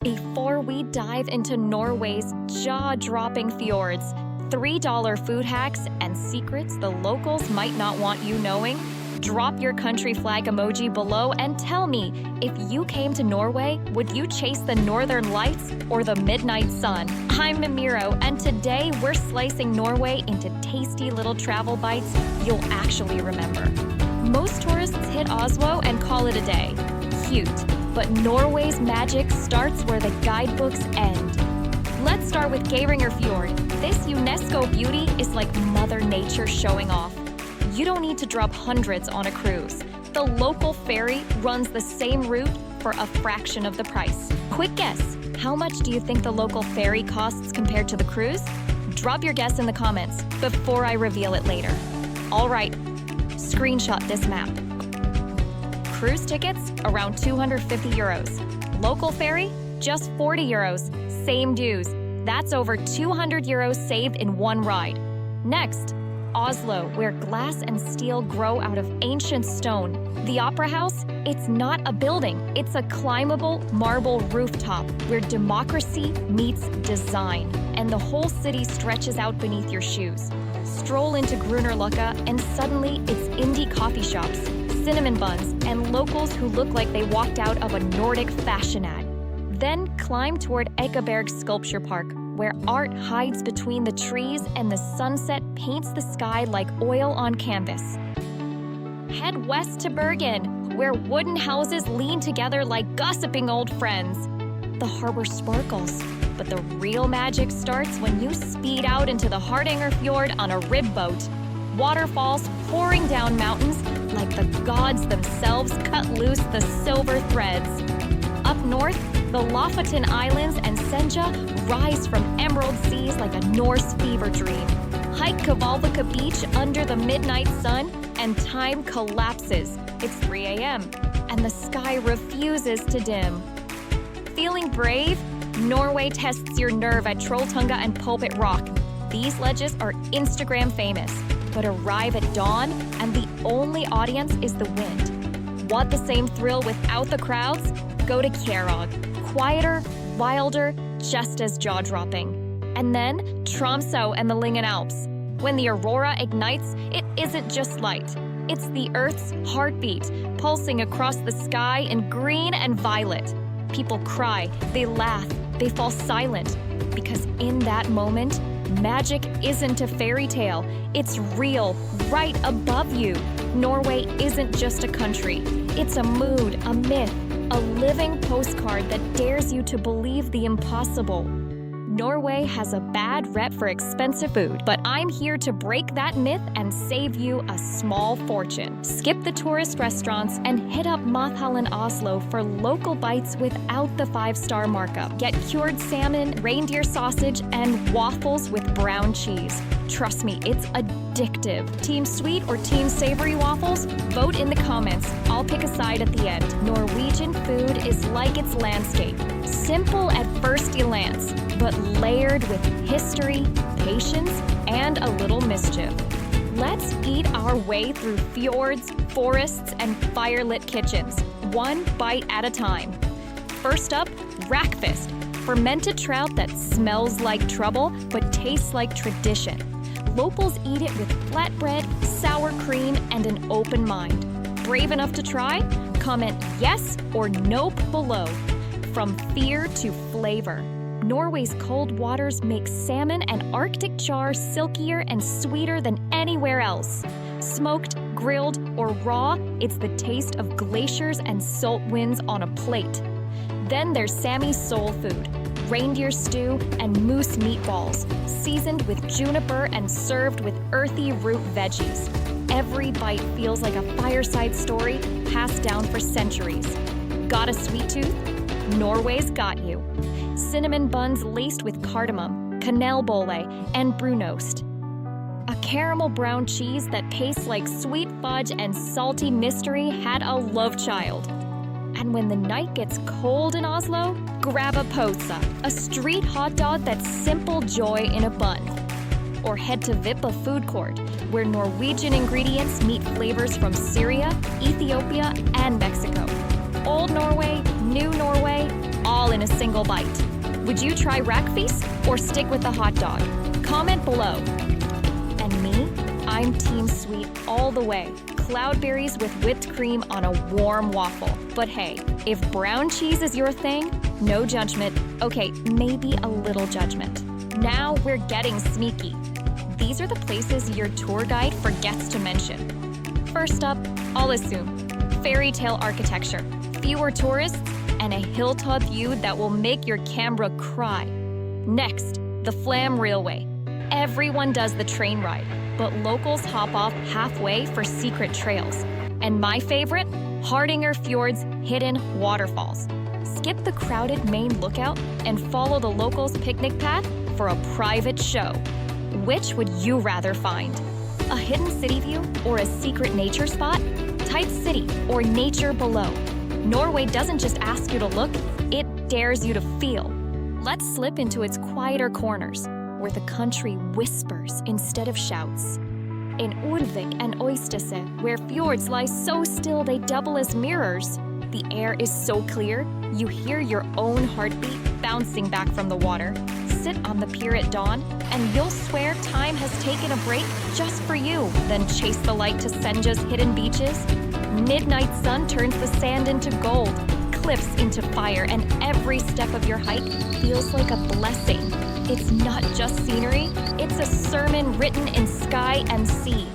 Before we dive into Norway's jaw-dropping fjords, $3 food hacks, and secrets the locals might not want you knowing, drop your country flag emoji below and tell me, if you came to Norway, would you chase the northern lights or the midnight sun? I'm Namiro, and today we're slicing Norway into tasty little travel bites you'll actually remember. Most tourists hit Oslo and call it a day. Cute. But Norway's magic starts where the guidebooks end. Let's start with Geiranger Fjord. This UNESCO beauty is like Mother Nature showing off. You don't need to drop hundreds on a cruise. The local ferry runs the same route for a fraction of the price. Quick guess, how much do you think the local ferry costs compared to the cruise? Drop your guess in the comments before I reveal it later. All right, screenshot this map. Cruise tickets, around 250 euros. Local ferry, just 40 euros. Same dues. That's over 200 euros saved in one ride. Next, Oslo, where glass and steel grow out of ancient stone. The Opera House, it's not a building. It's a climbable marble rooftop where democracy meets design, and the whole city stretches out beneath your shoes. Stroll into Grünerløkka, and suddenly it's indie coffee shops, cinnamon buns, and locals who look like they walked out of a Nordic fashion ad. Then climb toward Ekeberg Sculpture Park, where art hides between the trees and the sunset paints the sky like oil on canvas. Head west to Bergen, where wooden houses lean together like gossiping old friends. The harbor sparkles, but the real magic starts when you speed out into the Hardanger Fjord on a rib boat. Waterfalls pouring down mountains like the gods themselves cut loose the silver threads. Up north, the Lofoten Islands and Senja rise from emerald seas like a Norse fever dream. Hike Kvalvika Beach under the midnight sun, and time collapses. It's 3 a.m., and the sky refuses to dim. Feeling brave? Norway tests your nerve at Trolltunga and Pulpit Rock. These ledges are Instagram famous, but arrive at dawn, and the only audience is the wind. Want the same thrill without the crowds? Go to Kjerag. Quieter, wilder, just as jaw-dropping. And then Tromsø and the Lyngen Alps. When the aurora ignites, it isn't just light. It's the Earth's heartbeat, pulsing across the sky in green and violet. People cry, they laugh, they fall silent, because in that moment, magic isn't a fairy tale. It's real, right above you. Norway isn't just a country. It's a mood, a myth, a living postcard that dares you to believe the impossible. Norway has a bad rep for expensive food, but I'm here to break that myth and save you a small fortune. Skip the tourist restaurants and hit up Mathallen Oslo for local bites without the 5-star markup. Get cured salmon, reindeer sausage, and waffles with brown cheese. Trust me, it's addictive. Team sweet or team savory waffles? Vote in the comments. I'll pick a side at the end. Norwegian food is like its landscape. Simple at first glance, but layered with history, patience, and a little mischief. Let's eat our way through fjords, forests, and firelit kitchens, one bite at a time. First up, Rakfisk, fermented trout that smells like trouble but tastes like tradition. Locals eat it with flatbread, sour cream, and an open mind. Brave enough to try? Comment yes or nope below. From fear to flavor, Norway's cold waters make salmon and Arctic char silkier and sweeter than anywhere else. Smoked, grilled, or raw, it's the taste of glaciers and salt winds on a plate. Then there's Sami's soul food, reindeer stew and moose meatballs, seasoned with juniper and served with earthy root veggies. Every bite feels like a fireside story passed down for centuries. Got a sweet tooth? Norway's got you. Cinnamon buns laced with cardamom, kanelbolle, and brunost. A caramel brown cheese that tastes like sweet fudge and salty mystery had a love child. And when the night gets cold in Oslo, grab a pølse, a street hot dog that's simple joy in a bun. Or head to Vippa Food Court, where Norwegian ingredients meet flavors from Syria, Ethiopia, and Mexico. Old Norway, new Norway, all in a single bite. Would you try Rackfeast or stick with the hot dog? Comment below. And me? I'm Team Sweet all the way. Cloudberries with whipped cream on a warm waffle. But hey, if brown cheese is your thing, no judgment. Okay, maybe a little judgment. Now we're getting sneaky. These are the places your tour guide forgets to mention. First up, I'll assume fairy tale architecture, fewer tourists, and a hilltop view that will make your camera cry. Next, the Flam Railway. Everyone does the train ride, but locals hop off halfway for secret trails. And my favorite, Hardinger Fjord's hidden waterfalls. Skip the crowded main lookout and follow the locals' picnic path for a private show. Which would you rather find? A hidden city view or a secret nature spot? Type city or nature below. Norway doesn't just ask you to look, it dares you to feel. Let's slip into its quieter corners, where the country whispers instead of shouts. In Ulvik and Øystese, where fjords lie so still they double as mirrors, the air is so clear, you hear your own heartbeat bouncing back from the water. Sit on the pier at dawn, and you'll swear time has taken a break just for you. Then chase the light to Senja's hidden beaches. Midnight sun turns the sand into gold, cliffs into fire, and every step of your hike feels like a blessing. It's not just scenery, it's a sermon written in sky and sea.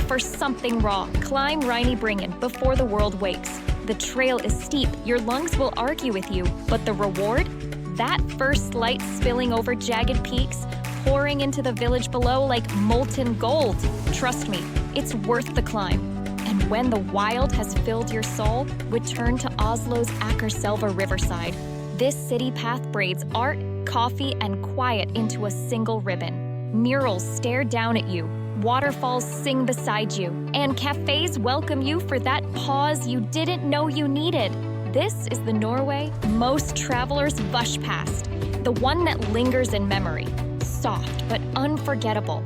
For something raw, climb Reinibringen before the world wakes. The trail is steep, your lungs will argue with you, but the reward? That first light spilling over jagged peaks, pouring into the village below like molten gold. Trust me, it's worth the climb. And when the wild has filled your soul, return to Oslo's Akerselva riverside. This city path braids art, coffee, and quiet into a single ribbon. Murals stare down at you, waterfalls sing beside you, and cafes welcome you for that pause you didn't know you needed. This is the Norway most travelers bush past, the one that lingers in memory, soft but unforgettable.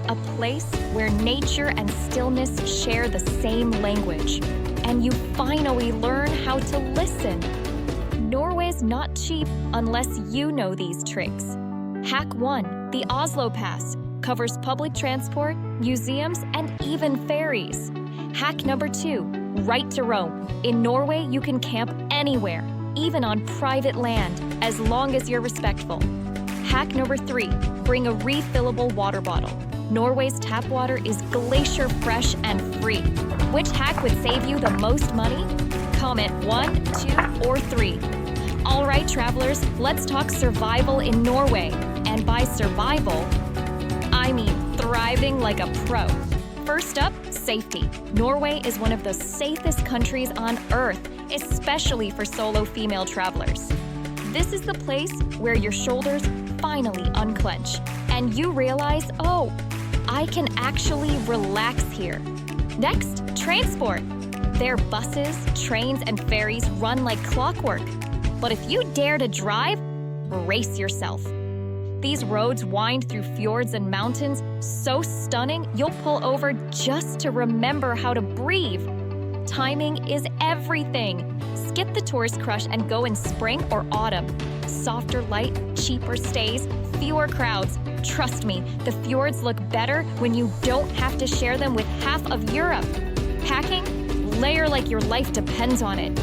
A place where nature and stillness share the same language, and you finally learn how to listen. Norway's not cheap unless you know these tricks. Hack 1, the Oslo Pass, covers public transport, museums, and even ferries. Hack number 2, right to Rome. In Norway, you can camp anywhere, even on private land, as long as you're respectful. Hack number 3, bring a refillable water bottle. Norway's tap water is glacier fresh and free. Which hack would save you the most money? Comment 1, 2, or 3. All right, travelers, let's talk survival in Norway. And by survival, I mean thriving like a pro. First up, safety. Norway is one of the safest countries on Earth, especially for solo female travelers. This is the place where your shoulders finally unclench, and you realize, oh, I can actually relax here. Next, transport. Their buses, trains, and ferries run like clockwork. But if you dare to drive, brace yourself. These roads wind through fjords and mountains, so stunning you'll pull over just to remember how to breathe. Timing is everything. Skip the tourist crush and go in spring or autumn. Softer light, cheaper stays, fewer crowds. Trust me, the fjords look better when you don't have to share them with half of Europe. Packing? Layer like your life depends on it.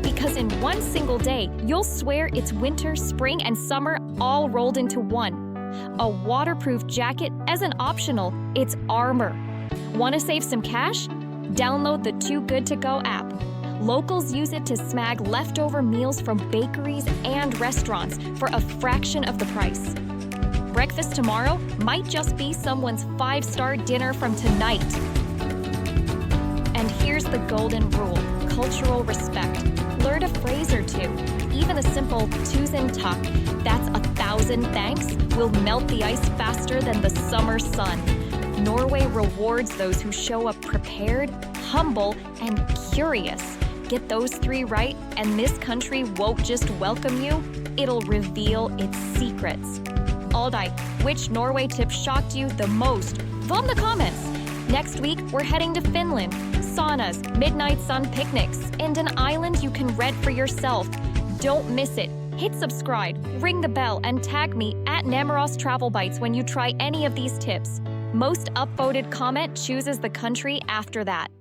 Because in one single day, you'll swear it's winter, spring, and summer all rolled into one. A waterproof jacket isn't optional, it's armor. Want to save some cash? Download the Too Good To Go app. Locals use it to snag leftover meals from bakeries and restaurants for a fraction of the price. Breakfast tomorrow might just be someone's 5-star dinner from tonight. And here's the golden rule: cultural respect. Learn a phrase or two. Even a simple "tusen takk," that's 1,000 thanks, will melt the ice faster than the summer sun. Norway rewards those who show up prepared, humble, and curious. Get those 3 right, and this country won't just welcome you, it'll reveal its secrets. Alright, which Norway tip shocked you the most? Vote in the comments! Next week, we're heading to Finland. Saunas, midnight sun picnics, and an island you can rent for yourself. Don't miss it. Hit subscribe, ring the bell, and tag me at Namiros Travel Bites when you try any of these tips. Most upvoted comment chooses the country after that.